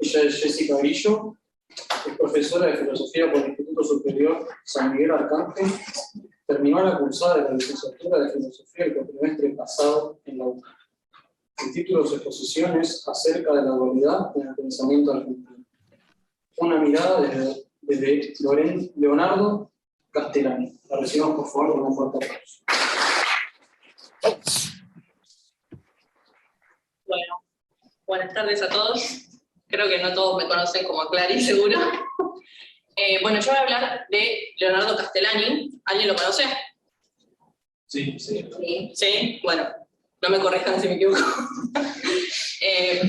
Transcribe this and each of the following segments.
Ella es Jessica Grillo, es profesora de Filosofía por el Instituto Superior San Miguel Arcángel. Terminó la cursada de la licenciatura de Filosofía el cuatrimestre pasado en la UCA. El título de su exposición es Acerca de la dualidad en el pensamiento argentino. Una mirada desde Leonardo Castellani. La recibamos por favor con un fuerte aplauso. Bueno, buenas tardes a todos. Creo que no todos me conocen como Clary, seguro. Bueno, yo voy a hablar de Leonardo Castellani. ¿Alguien lo conoce? Sí. Sí, bueno, no me corrijan si me equivoco.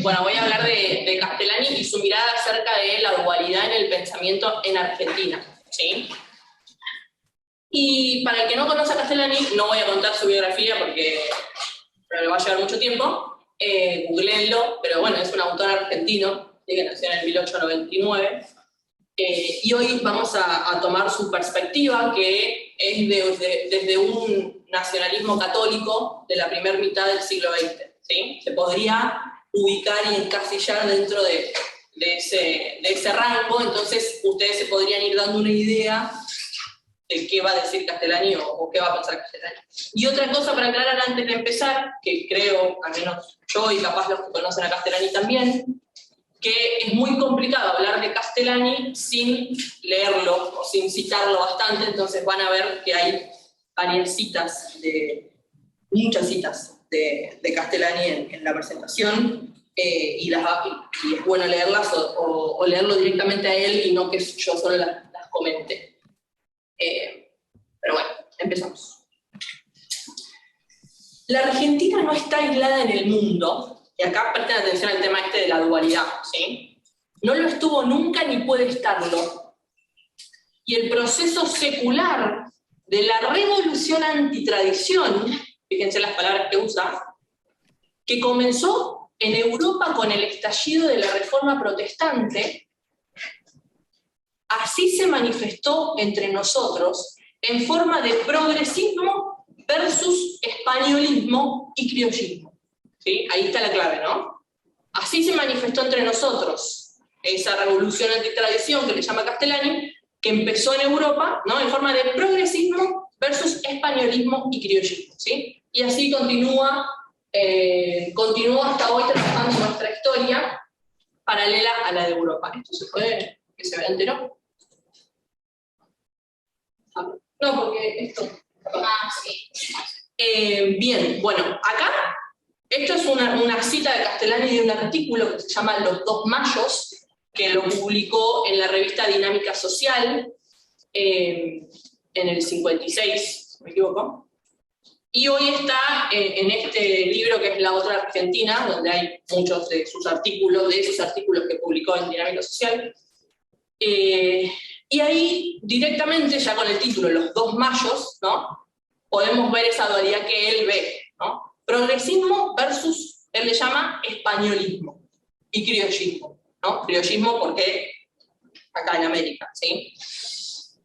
Bueno, voy a hablar de Castellani y su mirada acerca de la dualidad en el pensamiento en Argentina, ¿sí? Y para el que no conoce a Castellani, no voy a contar su biografía porque le va a llevar mucho tiempo. Googleenlo, pero bueno, es un autor argentino que nació en el 1899. Y hoy vamos a tomar su perspectiva, que es desde un nacionalismo católico de la primera mitad del siglo XX, ¿sí? Se podría ubicar y encasillar dentro de ese rango, entonces ustedes se podrían ir dando una idea de qué va a decir Castellani o qué va a pensar Castellani. Y otra cosa para aclarar antes de empezar, que creo, al menos yo y capaz los que conocen a Castellani también, que es muy complicado hablar de Castellani sin leerlo o sin citarlo bastante, entonces van a ver que hay muchas citas de Castellani en la presentación, y es bueno leerlas o leerlo directamente a él y no que yo solo las comente. Pero bueno, empezamos. La Argentina no está aislada en el mundo. Y acá presten atención al tema de la dualidad, ¿sí? No lo estuvo nunca ni puede estarlo. Y el proceso secular de la revolución antitradición, fíjense las palabras que usa, que comenzó en Europa con el estallido de la Reforma Protestante, así se manifestó entre nosotros en forma de progresismo versus españolismo y criollismo. ¿Sí? Ahí está la clave, ¿no? Así se manifestó entre nosotros esa revolución antitradición que le llama Castellani, que empezó en Europa, ¿no? En forma de progresismo versus españolismo y criollismo, ¿sí? Y así continúa hasta hoy trabajando nuestra historia paralela a la de Europa. ¿Esto se puede que se vea entero? No, porque esto... sí. Bien, bueno, acá esto es una cita de Castellani de un artículo que se llama Los dos mayos, que lo publicó en la revista Dinámica Social en el 56, si me equivoco. Y hoy está en este libro que es La Otra Argentina, donde hay muchos de esos artículos que publicó en Dinámica Social. Y ahí directamente, ya con el título Los dos mayos, ¿no? Podemos ver esa dualidad que él ve, ¿no? Progresismo versus, él le llama españolismo, y criollismo, ¿no? Criollismo porque acá en América, ¿sí?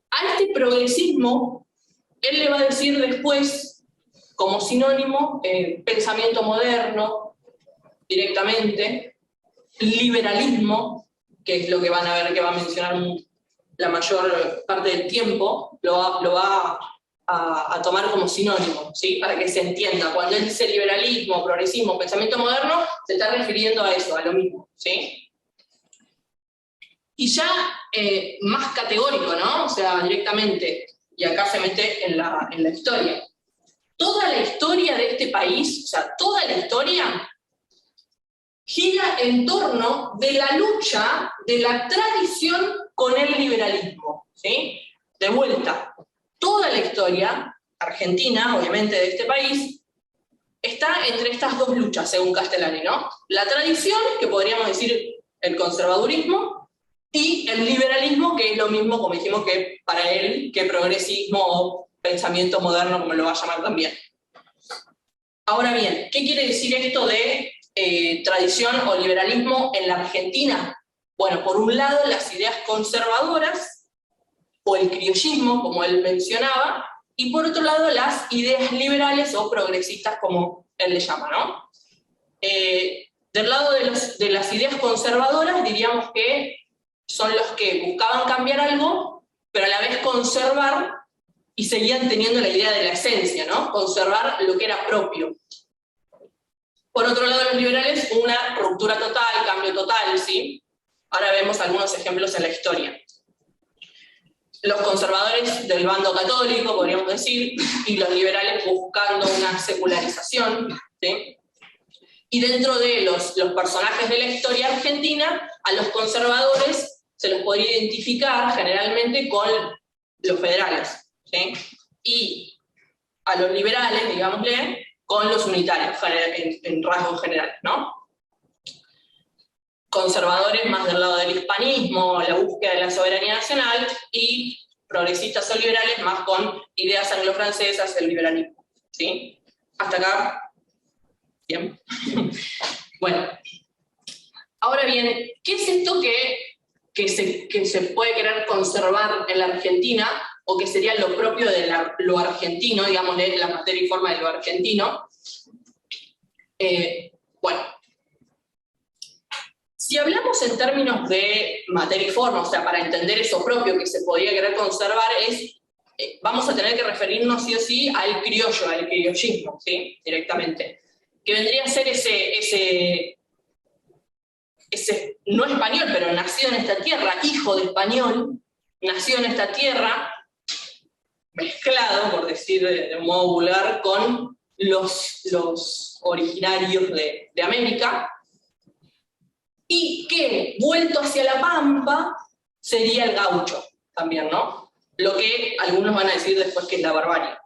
A este progresismo, él le va a decir después, como sinónimo, pensamiento moderno, directamente, liberalismo, que es lo que van a ver que va a mencionar la mayor parte del tiempo, lo va a tomar como sinónimo, ¿sí? Para que se entienda. Cuando él dice liberalismo, progresismo, pensamiento moderno, se está refiriendo a eso, a lo mismo, ¿sí? Y ya más categórico, ¿no? O sea, directamente, y acá se mete en la historia. Toda la historia de este país, o sea, toda la historia, gira en torno de la lucha de la tradición con el liberalismo, ¿sí? De vuelta. Toda la historia argentina, obviamente de este país, está entre estas dos luchas, según Castellani, ¿no? La tradición, que podríamos decir el conservadurismo, y el liberalismo, que es lo mismo, como dijimos, que para él, que progresismo o pensamiento moderno, como lo va a llamar también. Ahora bien, ¿qué quiere decir esto de tradición o liberalismo en la Argentina? Bueno, por un lado, las ideas conservadoras, o el criollismo, como él mencionaba, y por otro lado, las ideas liberales o progresistas, como él le llama, ¿no? Del lado de las ideas conservadoras, diríamos que son los que buscaban cambiar algo, pero a la vez conservar, y seguían teniendo la idea de la esencia, ¿no? Conservar lo que era propio. Por otro lado, los liberales, una ruptura total, cambio total, ¿sí? Ahora vemos algunos ejemplos en la historia. Los conservadores del bando católico, podríamos decir, y los liberales buscando una secularización, ¿sí? Y dentro de los personajes de la historia argentina, a los conservadores se los podría identificar generalmente con los federales, ¿sí? Y a los liberales, digámosle, con los unitarios, en rasgos generales, ¿no? Conservadores más del lado del hispanismo, la búsqueda de la soberanía nacional, y progresistas o liberales más con ideas anglo-francesas, el liberalismo, ¿sí? Hasta acá, bien. Bueno, ahora bien, ¿qué es esto que se puede querer conservar en la Argentina, o que sería lo propio de lo argentino, digamos, la materia y forma de lo argentino? Bueno, si hablamos en términos de materia y forma, o sea, para entender eso propio que se podría querer conservar, vamos a tener que referirnos sí o sí al criollo, al criollismo, ¿sí? Directamente, que vendría a ser ese no español, pero nacido en esta tierra, hijo de español, nacido en esta tierra, mezclado, por decir de un modo vulgar, con los originarios de América, y que, vuelto hacia la pampa, sería el gaucho también, ¿no? Lo que algunos van a decir después que es la barbarie,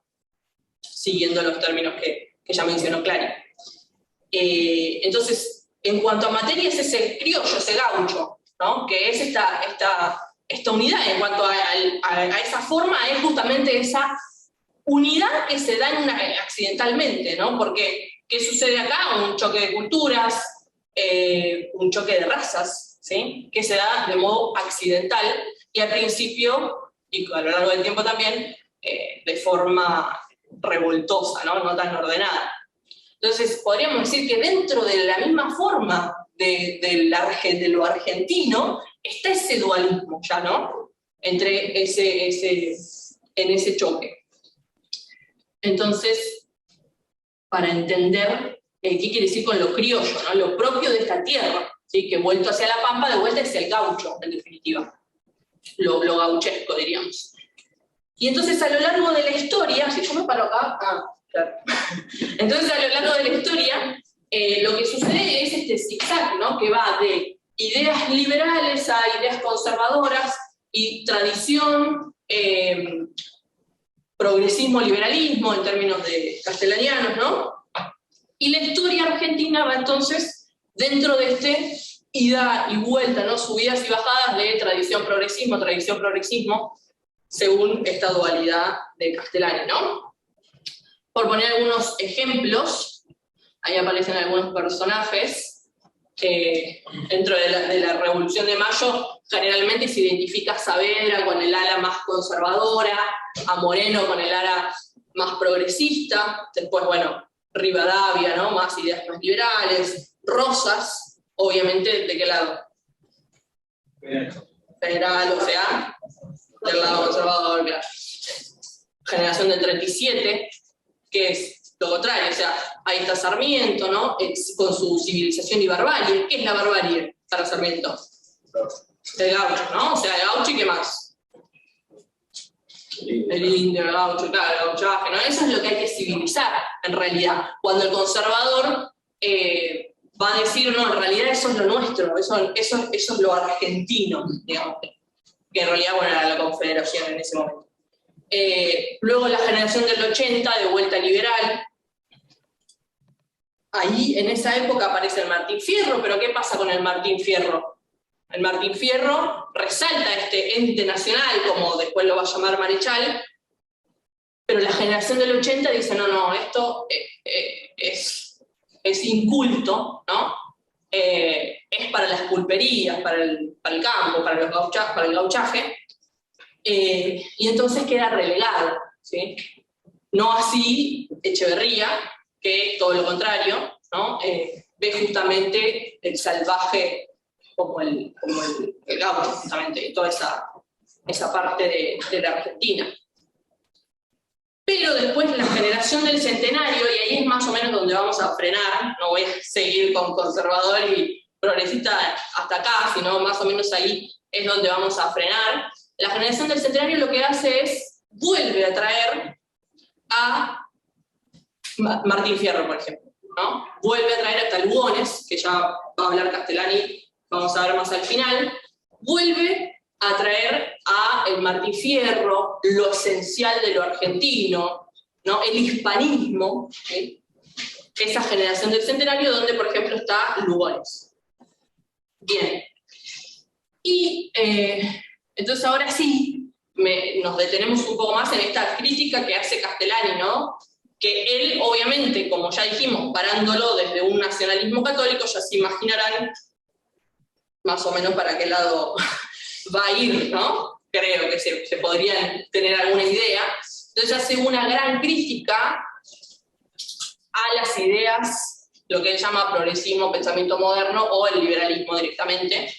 siguiendo los términos que ya mencionó Clary. Entonces, en cuanto a materia, es ese criollo, ese gaucho, ¿no? Que es esta unidad. En cuanto a esa forma, es justamente esa unidad que se da accidentalmente, ¿no? Porque, ¿qué sucede acá? Un choque de culturas, un choque de razas, ¿sí? Que se da de modo accidental, y al principio, y a lo largo del tiempo también, de forma revoltosa, ¿no? No tan ordenada. Entonces, podríamos decir que dentro de la misma forma de lo argentino está ese dualismo ya, ¿no? Entre en ese choque. Entonces, para entender qué quiere decir con lo criollo, ¿no? Lo propio de esta tierra, ¿sí? Que vuelto hacia la pampa, de vuelta es el gaucho, en definitiva. Lo gauchesco, diríamos. Y entonces, a lo largo de la historia, si yo me paro acá, claro. Entonces, a lo largo de la historia, lo que sucede es este zigzag, ¿no? Que va de ideas liberales a ideas conservadoras, y tradición, progresismo, liberalismo, en términos de castellanianos, ¿no? Y la historia argentina va entonces dentro de este ida y vuelta, ¿no? Subidas y bajadas de tradición-progresismo, según esta dualidad de Castellani, ¿no? Por poner algunos ejemplos, ahí aparecen algunos personajes. Dentro de la Revolución de Mayo, generalmente se identifica a Saavedra con el ala más conservadora, a Moreno con el ala más progresista, después, bueno, Rivadavia, ¿no? Más ideas más liberales, Rosas, obviamente, ¿de qué lado? Federal, o sea, del lado conservador, claro. Generación del 37, que es lo contrario, o sea, ahí está Sarmiento, ¿no? Con su civilización y barbarie. ¿Qué es la barbarie para Sarmiento? El gaucho, ¿no? O sea, el gaucho, ¿y qué más? El indio, el gaucho, claro, el gauchaje, ¿no? Eso es lo que hay que civilizar, en realidad. Cuando el conservador va a decir, no, en realidad eso es lo nuestro, eso es lo argentino, digamos, que en realidad, bueno, era la Confederación en ese momento. Luego la generación del 80, de vuelta liberal. Ahí, en esa época, aparece el Martín Fierro, pero ¿qué pasa con el Martín Fierro? El Martín Fierro resalta este ente nacional, como después lo va a llamar Marechal, pero la generación del 80 dice, no, esto es inculto, ¿no? Es para las pulperías, para el campo, para el gauchaje, y entonces queda relegado, ¿sí? No así Echeverría, que todo lo contrario, ¿no? Ve justamente el salvaje como el gaucho, justamente, y toda esa parte de la Argentina. Pero después la generación del centenario, y ahí es más o menos donde vamos a frenar, no voy a seguir con conservador y progresista hasta acá, sino más o menos ahí es donde vamos a frenar. La generación del centenario lo que hace es, vuelve a traer a Martín Fierro, por ejemplo, ¿no? Vuelve a traer a Lugones, que ya va a hablar Castellani, vamos a ver más al final, vuelve a traer a el Martín Fierro, lo esencial de lo argentino, ¿no? El hispanismo, ¿sí? Esa generación del centenario donde, por ejemplo, está Lugones. Bien. Y entonces ahora sí, nos detenemos un poco más en esta crítica que hace Castellani, ¿no? Que él, obviamente, como ya dijimos, parándolo desde un nacionalismo católico, ya se imaginarán más o menos para qué lado va a ir, ¿no? Creo que se podrían tener alguna idea. Entonces hace una gran crítica a las ideas, lo que él llama progresismo, pensamiento moderno o el liberalismo directamente.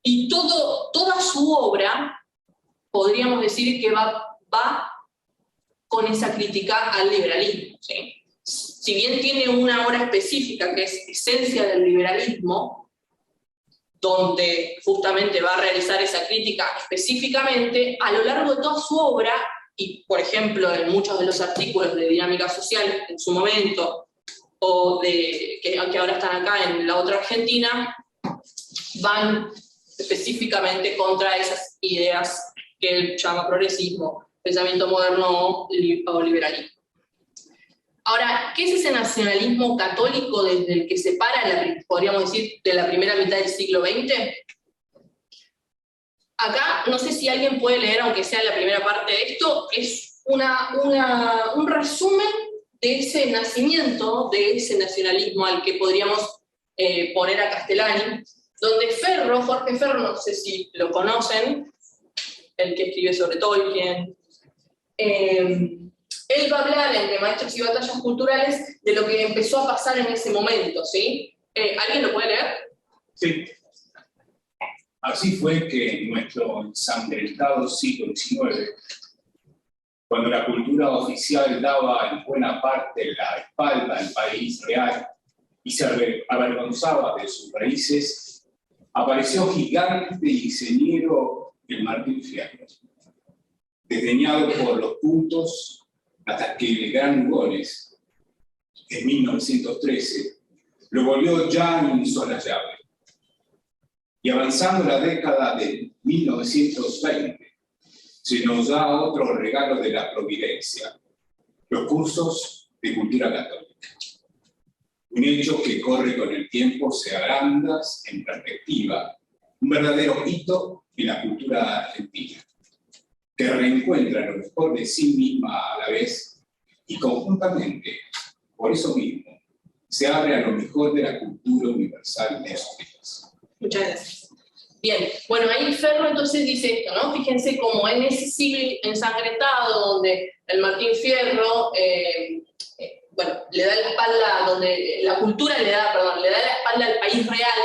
Y toda su obra, podríamos decir que va con esa crítica al liberalismo, ¿sí? Si bien tiene una obra específica que es Esencia del Liberalismo, donde justamente va a realizar esa crítica específicamente, a lo largo de toda su obra, y por ejemplo en muchos de los artículos de Dinámica Social en su momento, o que ahora están acá en La Otra Argentina, van específicamente contra esas ideas que él llama progresismo, pensamiento moderno o liberalismo. Ahora, ¿qué es ese nacionalismo católico desde el que se para, podríamos decir, de la primera mitad del siglo XX? Acá, no sé si alguien puede leer, aunque sea la primera parte de esto, es un resumen de ese nacimiento, de ese nacionalismo al que podríamos poner a Castellani, donde Ferro, Jorge Ferro, no sé si lo conocen, el que escribe sobre Tolkien, él va a hablar entre Maestros y Batallas Culturales de lo que empezó a pasar en ese momento, ¿sí? ¿Alguien lo puede leer? Sí. Así fue que en nuestro ensangrentado siglo XIX, cuando la cultura oficial daba en buena parte la espalda al país real y se avergonzaba de sus raíces, apareció gigante y ingeniero el Martín Fierro, desdeñado por los puntos, hasta que el gran Lugones, en 1913, lo volvió ya insolayable. Y avanzando la década de 1920, se nos da otro regalo de la providencia, los cursos de cultura católica. Un hecho que corre con el tiempo, se agranda en perspectiva, un verdadero hito en la cultura argentina, que reencuentra lo mejor de sí misma a la vez y conjuntamente, por eso mismo, se abre a lo mejor de la cultura universal de esos días. Muchas gracias. Bien, bueno, ahí Ferro entonces dice esto, ¿no? Fíjense cómo en ese siglo ensangrentado donde el Martín Fierro, bueno, le da la espalda, donde la cultura le da la espalda al país real,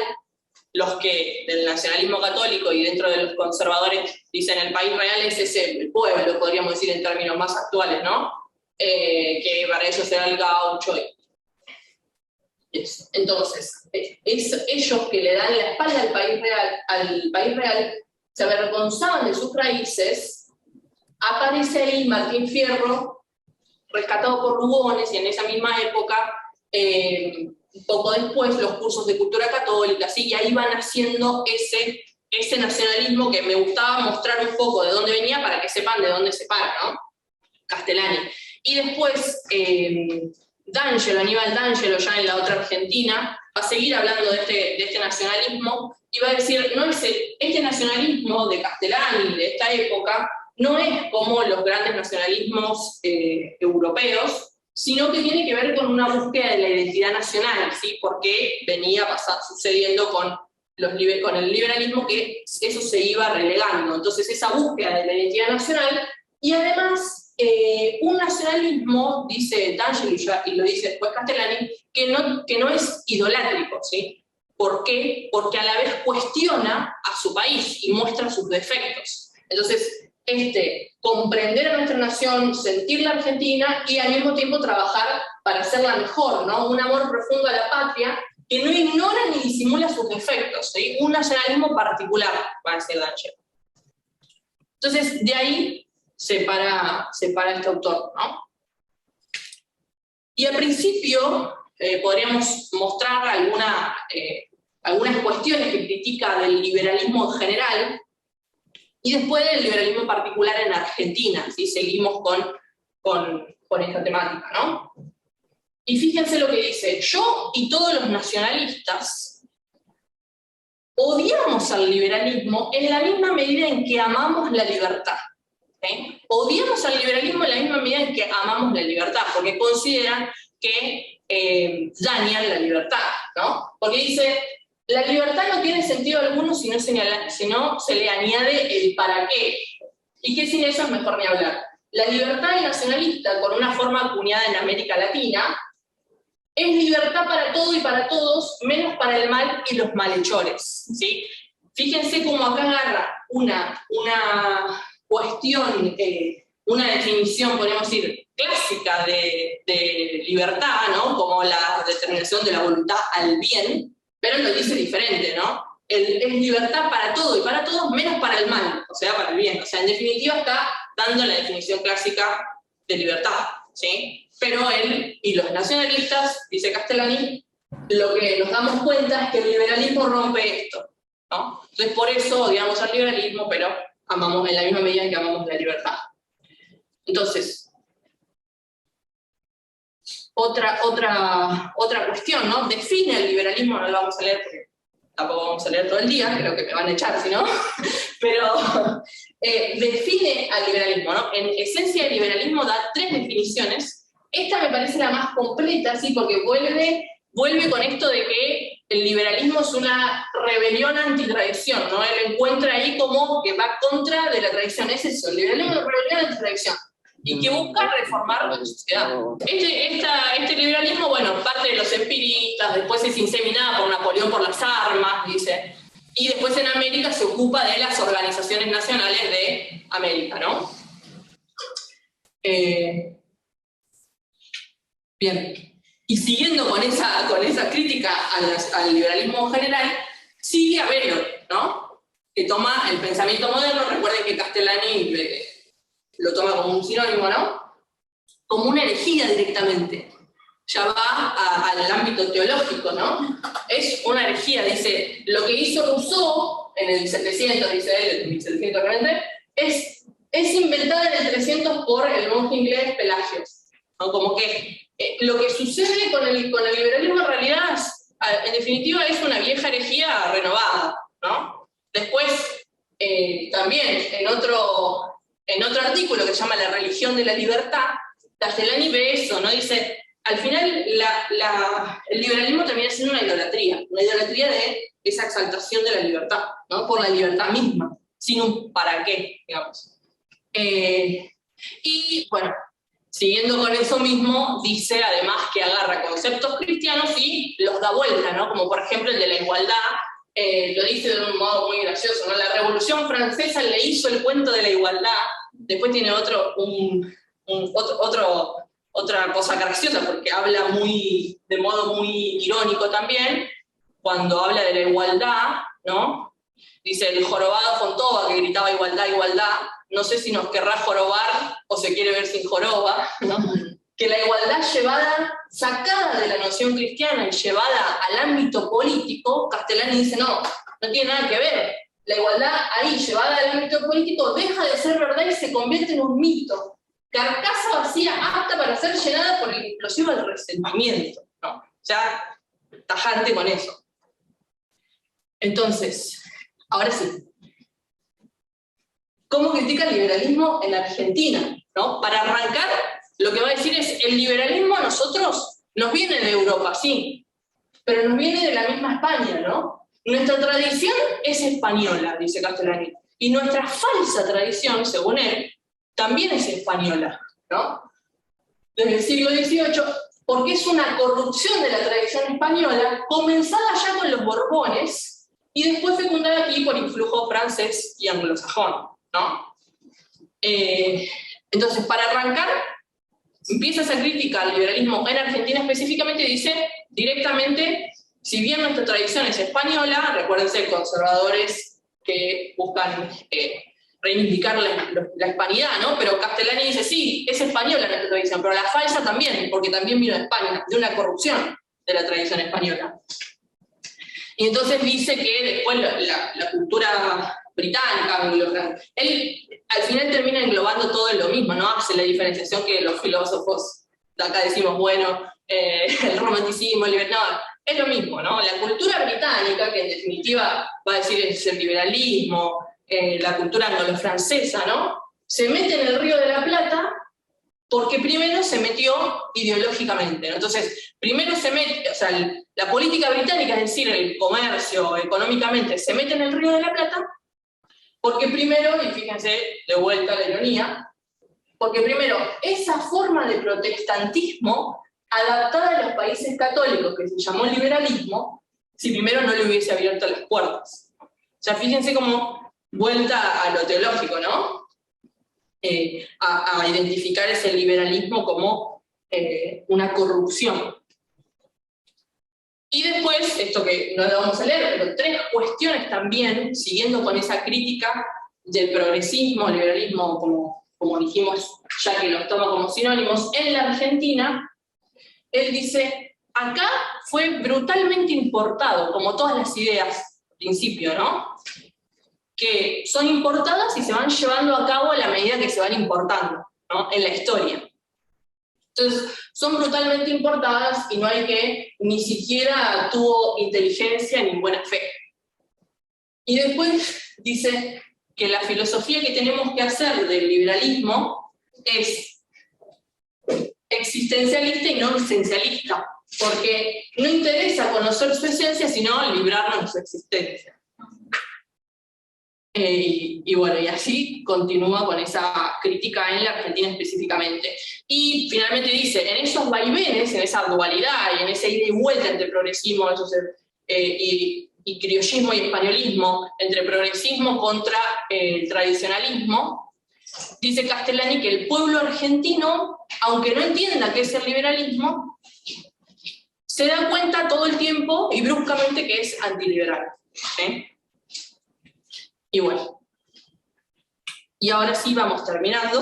los que del nacionalismo católico y dentro de los conservadores dicen el país real es ese pueblo, podríamos decir en términos más actuales, ¿no? Que para ellos era el gaucho. Entonces, ellos que le dan la espalda al país real, se avergonzaban de sus raíces. Aparece ahí Martín Fierro, rescatado por Lugones, y en esa misma época, un poco después, los cursos de cultura católica, ¿sí? Y ahí van haciendo ese nacionalismo que me gustaba mostrar un poco de dónde venía para que sepan de dónde se para, ¿no? Castellani. Y después, D'Angelo, Aníbal D'Angelo, ya en La Otra Argentina, va a seguir hablando de este nacionalismo y va a decir, no es este nacionalismo de Castellani, de esta época, no es como los grandes nacionalismos europeos, sino que tiene que ver con una búsqueda de la identidad nacional, ¿sí? Porque venía sucediendo con el liberalismo que eso se iba relegando. Entonces esa búsqueda de la identidad nacional, y además un nacionalismo, dice D'Angelo y lo dice después Castellani, que no es idolátrico, ¿sí? ¿Por qué? Porque a la vez cuestiona a su país y muestra sus defectos. Entonces, comprender a nuestra nación, sentir la Argentina y al mismo tiempo trabajar para hacerla mejor, ¿no? Un amor profundo a la patria que no ignora ni disimula sus defectos, ¿sí? Un nacionalismo particular, va a decir D'Angelo. Entonces, de ahí se para este autor, ¿no? Y al principio podríamos mostrar algunas cuestiones que critica del liberalismo en general, y después del liberalismo en particular en Argentina, ¿sí? Seguimos con esta temática, ¿no? Y fíjense lo que dice: yo y todos los nacionalistas odiamos al liberalismo en la misma medida en que amamos la libertad. ¿Sí? Odiamos al liberalismo en la misma medida en que amamos la libertad, porque consideran que dañan la libertad, ¿no? Porque dice, la libertad no tiene sentido alguno si no se le añade el para qué, y que sin eso es mejor ni hablar. La libertad nacionalista, con una forma acuñada en América Latina, es libertad para todo y para todos, menos para el mal y los malhechores, ¿sí? Fíjense cómo acá agarra una cuestión, una definición, podríamos decir, clásica de libertad, ¿no? Como la determinación de la voluntad al bien, pero lo dice diferente, ¿no? Es libertad para todo y para todos, menos para el mal, o sea, para el bien. O sea, en definitiva está dando la definición clásica de libertad, ¿sí? Pero él y los nacionalistas, dice Castellani, lo que nos damos cuenta es que el liberalismo rompe esto, ¿no? Entonces por eso odiamos al liberalismo, pero amamos en la misma medida en que amamos la libertad. Entonces, otra cuestión, ¿no? Define el liberalismo, no lo vamos a leer porque tampoco vamos a leer todo el día, creo que me van a echar si no, pero define al liberalismo, ¿no? En esencia el liberalismo da 3 definiciones. Esta me parece la más completa, ¿sí? Porque vuelve con esto de que el liberalismo es una rebelión antitradición, ¿no? Él encuentra ahí como que va contra de la tradición. Es eso, el liberalismo es una rebelión antitradición, y que busca reformar la sociedad. Este liberalismo, bueno, parte de los empiristas, después es inseminada por Napoleón por las armas, dice, y después en América se ocupa de las organizaciones nacionales de América, ¿no? Bien. Y siguiendo con esa crítica al liberalismo general, sigue Abello, ¿no? Que toma el pensamiento moderno, recuerden que Castellani lo toma como un sinónimo, ¿no? Como una herejía directamente. Ya va al ámbito teológico, ¿no? Es una herejía, dice, lo que hizo Rousseau en el 700, dice él, en 1700 realmente, es inventada en el 300 por el monje inglés Pelagios, ¿no? Como que lo que sucede con el liberalismo en realidad, en definitiva, es una vieja herejía renovada, ¿no? Después, también, en otro artículo que se llama La religión de la libertad, Castellani ve eso, ¿no? Dice, al final el liberalismo termina siendo una idolatría de esa exaltación de la libertad, ¿no? Por la libertad misma, sin un para qué, digamos. Y, bueno, siguiendo con eso mismo, dice además que agarra conceptos cristianos y los da vuelta, ¿no? Como por ejemplo el de la igualdad, lo dice de un modo muy gracioso, ¿no? La Revolución Francesa le hizo el cuento de la igualdad, después tiene otra cosa graciosa, porque habla de modo muy irónico también, cuando habla de la igualdad, ¿no? Dice, el jorobado Fontova, que gritaba igualdad, igualdad, no sé si nos querrá jorobar o se quiere ver sin joroba, ¿no? Que la igualdad sacada de la noción cristiana y llevada al ámbito político, Castellani dice, no tiene nada que ver. La igualdad ahí, llevada al ámbito político, deja de ser verdad y se convierte en un mito. Carcasa vacía, apta para ser llenada por el explosivo del resentimiento, ¿no? Ya, tajante con eso. Entonces, ahora sí. ¿Cómo critica el liberalismo en Argentina? ¿No? Para arrancar, lo que va a decir es, el liberalismo a nosotros nos viene de Europa, sí, pero nos viene de la misma España, ¿no? Nuestra tradición es española, dice Castellani, y nuestra falsa tradición, según él, también es española, ¿no? Desde el siglo XVIII, porque es una corrupción de la tradición española, comenzada ya con los Borbones, y después fecundada aquí por influjo francés y anglosajón, ¿no? Entonces, para arrancar, empieza esa crítica al liberalismo en Argentina específicamente y dice directamente, si bien nuestra tradición es española, recuérdense, conservadores que buscan reivindicar la hispanidad, ¿no? Pero Castellani dice, sí, es española nuestra tradición, pero la falsa también, porque también vino de España, de una corrupción de la tradición española. Y entonces dice que después la cultura británica, él al final termina englobando todo en lo mismo, ¿no? Hace la diferenciación que los filósofos de acá decimos, bueno, el romanticismo, el liberalismo, no, es lo mismo, ¿no? La cultura británica, que en definitiva va a decir es el liberalismo, la cultura anglo-francesa, ¿no? Se mete en el Río de la Plata porque primero se metió ideológicamente, ¿no? Entonces, primero se mete, o sea, la política británica, es decir, el comercio, económicamente, se mete en el Río de la Plata, porque primero, y fíjense, de vuelta a la ironía, porque primero, esa forma de protestantismo adaptada a los países católicos, que se llamó liberalismo, si primero no le hubiese abierto las puertas. O sea, fíjense cómo vuelta a lo teológico, ¿no? A identificar ese liberalismo como una corrupción. Y después, esto que no lo vamos a leer, pero 3 cuestiones también, siguiendo con esa crítica del progresismo, liberalismo, como dijimos, ya que los toma como sinónimos, en la Argentina, él dice, acá fue brutalmente importado, como todas las ideas, al principio, ¿no? Que son importadas y se van llevando a cabo a la medida que se van importando, ¿no? En la historia. Entonces, son brutalmente importadas y no hay que, ni siquiera tuvo inteligencia ni buena fe. Y después dice que la filosofía que tenemos que hacer del liberalismo es existencialista y no esencialista, porque no interesa conocer su esencia, sino librarnos de su existencia. Y bueno, y así continúa con esa crítica en la Argentina específicamente. Y finalmente dice, en esos vaivenes, en esa dualidad y en esa ida y vuelta entre progresismo y criollismo y españolismo, entre progresismo contra el tradicionalismo, dice Castellani que el pueblo argentino, aunque no entienda qué es el liberalismo, se da cuenta todo el tiempo y bruscamente que es antiliberal. Y bueno, y ahora sí vamos terminando.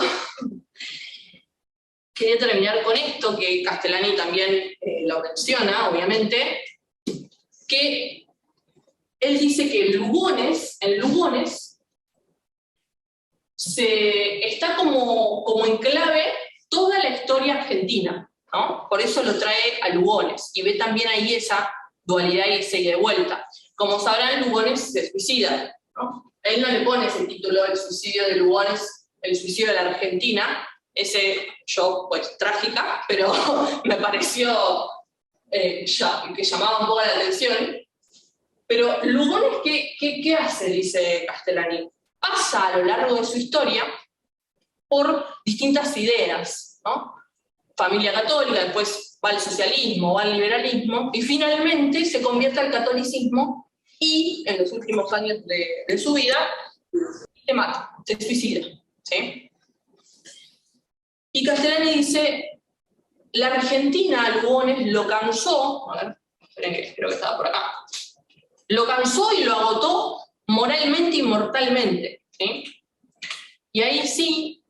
Quería terminar con esto, que Castellani también lo menciona, obviamente, que él dice que en Lugones está como en clave toda la historia argentina, ¿no? Por eso lo trae a Lugones, y ve también ahí esa dualidad y esa ida de vuelta. Como sabrán, Lugones se suicida, ¿no? Él no le pone ese título, el suicidio de Lugones, el suicidio de la Argentina, ese yo, pues, trágica, pero me pareció que llamaba un poco la atención. Pero Lugones, ¿qué hace? Dice Castellani. Pasa a lo largo de su historia por distintas ideas, ¿no? Familia católica, después va al socialismo, va al liberalismo, y finalmente se convierte al catolicismo y en los últimos años de su vida se mata, se suicida, ¿sí? Y Castellani dice, la Argentina, Lugones lo cansó, a ver, esperen, creo que estaba por acá, lo cansó y lo agotó moralmente y mortalmente, ¿sí? Y ahí sí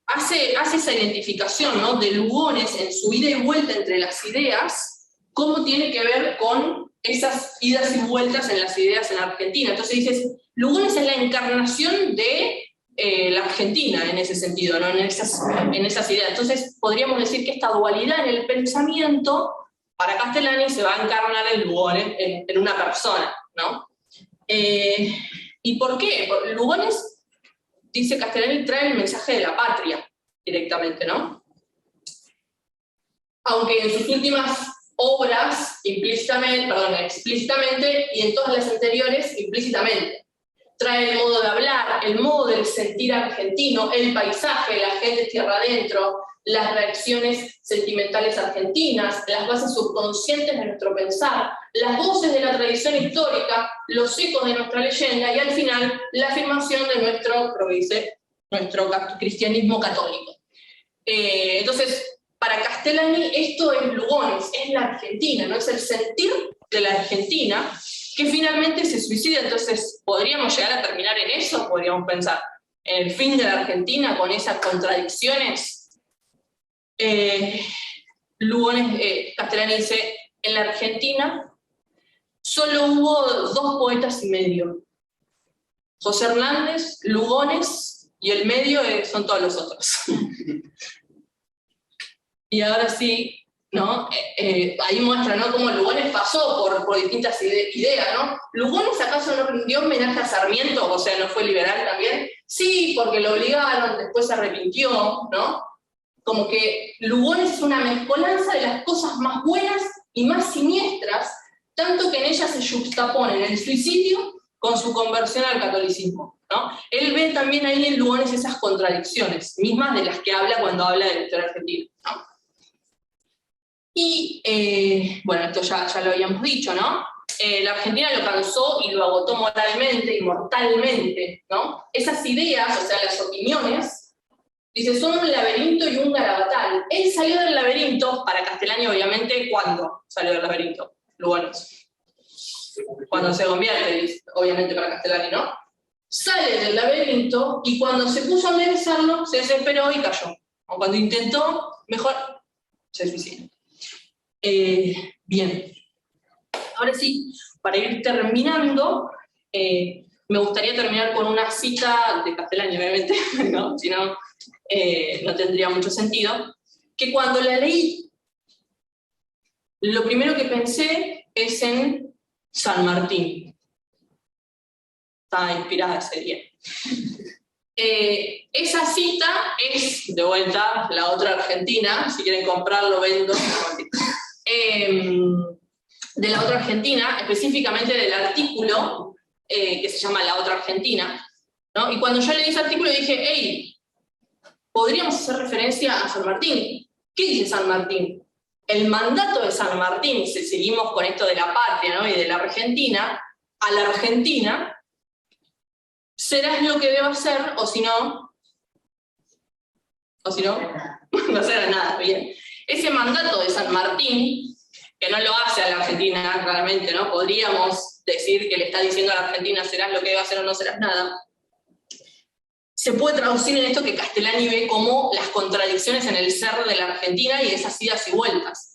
hace esa identificación, ¿no? De Lugones en su ida y vuelta entre las ideas, cómo tiene que ver con esas idas y vueltas en las ideas en Argentina. Entonces dices, Lugones es la encarnación de la Argentina en ese sentido, ¿no? En esas ideas. Entonces podríamos decir que esta dualidad en el pensamiento, para Castellani, se va a encarnar en Lugones, en una persona, ¿no? ¿Y por qué? Porque Lugones, dice Castellani, trae el mensaje de la patria directamente, ¿no? Aunque en sus últimas obras, explícitamente, y en todas las anteriores, implícitamente. trae el modo de hablar, el modo del sentir argentino, el paisaje, la gente tierra adentro, las reacciones sentimentales argentinas, las bases subconscientes de nuestro pensar, las voces de la tradición histórica, los ecos de nuestra leyenda y al final la afirmación de nuestro cristianismo católico. Entonces, para Castellani esto es Lugones, es la Argentina, ¿no? Es el sentir de la Argentina que finalmente se suicida. Entonces, ¿podríamos llegar a terminar en eso? Podríamos pensar en el fin de la Argentina con esas contradicciones. Lugones, Castellani dice, en la Argentina solo hubo 2 poetas y medio. José Hernández, Lugones, y el medio son todos los otros. Y ahora sí, ¿no? Ahí muestra, ¿no?, cómo Lugones pasó por distintas ideas, ¿no? ¿Lugones acaso no rindió homenaje a Sarmiento? O sea, ¿no fue liberal también? Sí, porque lo obligaron, después se arrepintió, ¿no? Como que Lugones es una mezcolanza de las cosas más buenas y más siniestras, tanto que en ella se yuxtaponen el suicidio con su conversión al catolicismo, ¿no? Él ve también ahí en Lugones esas contradicciones, mismas de las que habla cuando habla de la historia argentina, ¿no? Y, bueno, esto ya lo habíamos dicho, ¿no? La Argentina lo cansó y lo agotó moralmente y mortalmente, ¿no? Esas ideas, o sea, las opiniones, dice, son un laberinto y un garabatal. Él salió del laberinto, para Castellani, obviamente, ¿cuándo salió del laberinto? Lugones. Cuando se convierte, obviamente, para Castellani, ¿no? Sale del laberinto y cuando se puso a enderezarlo, se desesperó y cayó. O cuando intentó, mejor, se suicidó. Bien. Ahora sí, para ir terminando, me gustaría terminar con una cita de Castellani, obviamente, ¿no? Si no, no tendría mucho sentido, que cuando la leí, lo primero que pensé es en San Martín. Estaba inspirada ese día. Esa cita es, de vuelta, La Otra Argentina, si quieren comprarlo, vendo. De La Otra Argentina, específicamente del artículo que se llama La Otra Argentina, ¿no? Y cuando yo leí ese artículo dije, hey, podríamos hacer referencia a San Martín. ¿Qué dice San Martín? El mandato de San Martín, si seguimos con esto de la patria, ¿no?, y de la Argentina, a la Argentina, serás lo que deba hacer, o si no, no será nada, bien. Ese mandato de San Martín, que no lo hace a la Argentina realmente, ¿no? Podríamos decir que le está diciendo a la Argentina, serás lo que deba hacer o no serás nada. Se puede traducir en esto que Castellani ve como las contradicciones en el ser de la Argentina y esas idas y vueltas.